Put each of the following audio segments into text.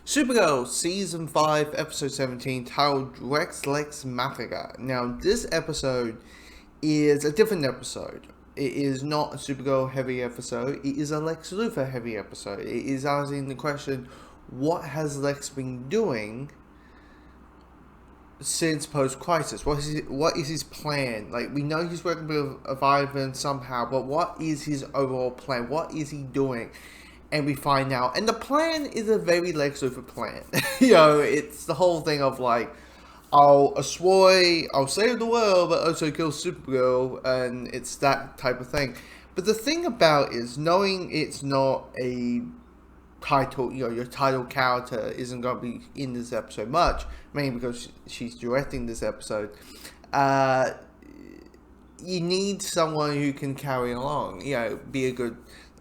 Supergirl Season 5, Episode 17, titled Lex Machina. Now, this episode is a different episode. It is not a Supergirl heavy episode, it is a Lex Luthor heavy episode. It is asking the question, what has Lex been doing since post-crisis? What is his plan? Like, we know he's working with Ivan somehow, but what is his overall plan? What is he doing? And we find out, and the plan is a very Lex Luthor plan. It's the whole thing of like, I'll save the world, but also kill Supergirl, and it's that type of thing. But the thing about is, knowing it's not a title, your title character isn't going to be in this episode much, mainly because she's directing this episode. You need someone who can carry along,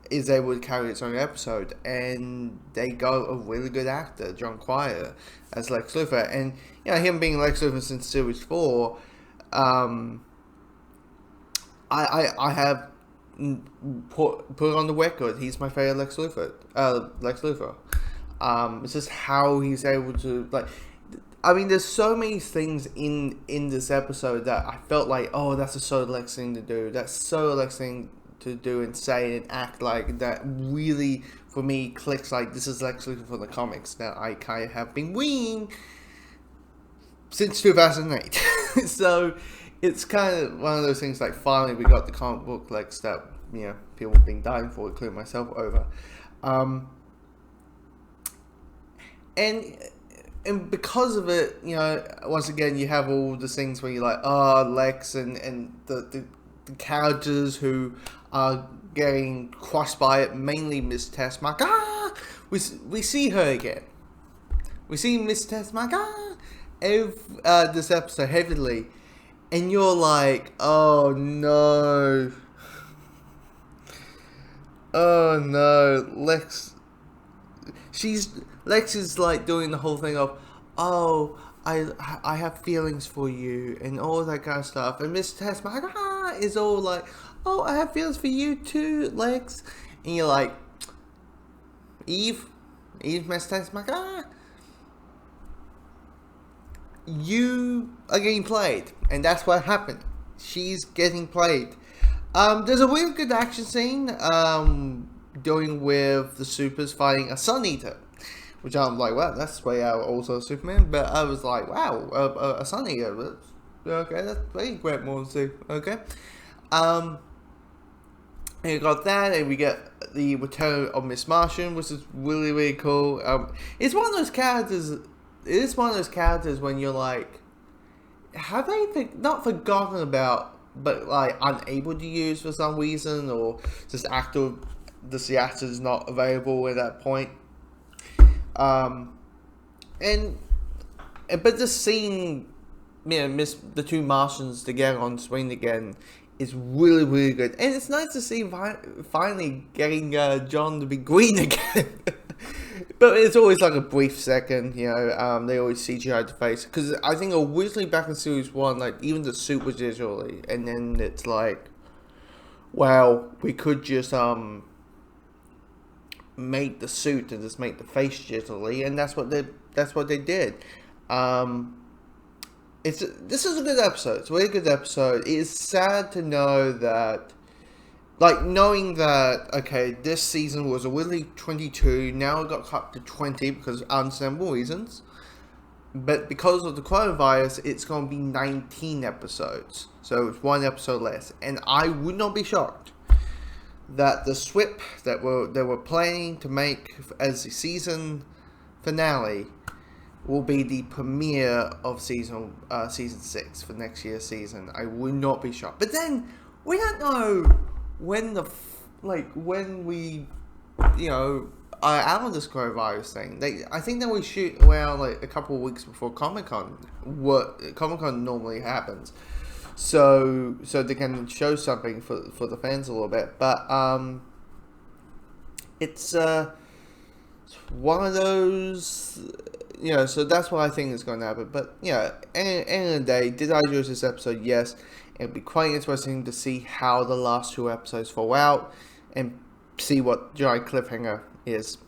is able to carry its own episode, and they got a really good actor, John Cryer, as Lex Luthor, and him being Lex Luthor since series 4, I have put on the record, he's my favorite Lex Luthor. It's just how he's able to, there's so many things in this episode that I felt like, oh, that's a so Lex thing to do. That's so Lex thing to do and say and act like that really, for me, clicks like this is Lex Luthor for the comics that I kind of have been reading since 2008. So it's kind of one of those things like finally we got the comic book Lex that people have been dying for, including myself, over. And because of it, once again you have all the things where you're like, oh, Lex and the characters who are getting crushed by it, mainly Miss Tessmacher. We see her again. We see Miss Tessmacher this episode heavily, and you're like, oh no, oh no, Lex is like doing the whole thing of, oh, I have feelings for you and all that kind of stuff, and Miss Tessmacher is all like, oh, I have feelings for you too, Lex, and you're like, Miss Tessmacher, you are getting played, and that's what happened. She's getting played. There's a really good action scene dealing with the supers fighting a Sun Eater, which I'm like, wow, that's way out also Superman, but I was like, wow, a Sun Eater, okay, that's very great more to see, okay. And you got that, and we get the return of Miss Martian, which is really, really cool. It's one of those characters, it is one of those characters when you're like, have they not forgotten about, but like unable to use for some reason, or just the actor is not available at that point. But just seeing, the two Martians together on screen again is really, really good, and it's nice to see finally getting John to be green again. But it's always like a brief second, they always CGI the face, because I think originally back in series 1, like even the suit was digitally, and then it's like, well, we could just make the suit and just make the face digitally, and that's what they did. This is a good episode. It's a really good episode. It is sad to know that, knowing that, okay, this season was originally 22, now it got cut to 20 because of understandable reasons. But because of the coronavirus, it's going to be 19 episodes. So it's one episode less. And I would not be shocked that the SWIP that they were planning to make as the season finale will be the premiere of season 6 for next year's season. I would not be shocked. But then we don't know when when we are out of this coronavirus thing. I think that we shoot around like a couple of weeks before Comic-Con. What Comic-Con normally happens, so they can show something for the fans a little bit. But it's one of those, so that's what I think is going to happen. But end of the day, did I enjoy this episode? Yes. It'll be quite interesting to see how the last two episodes fall out and see what giant cliffhanger is.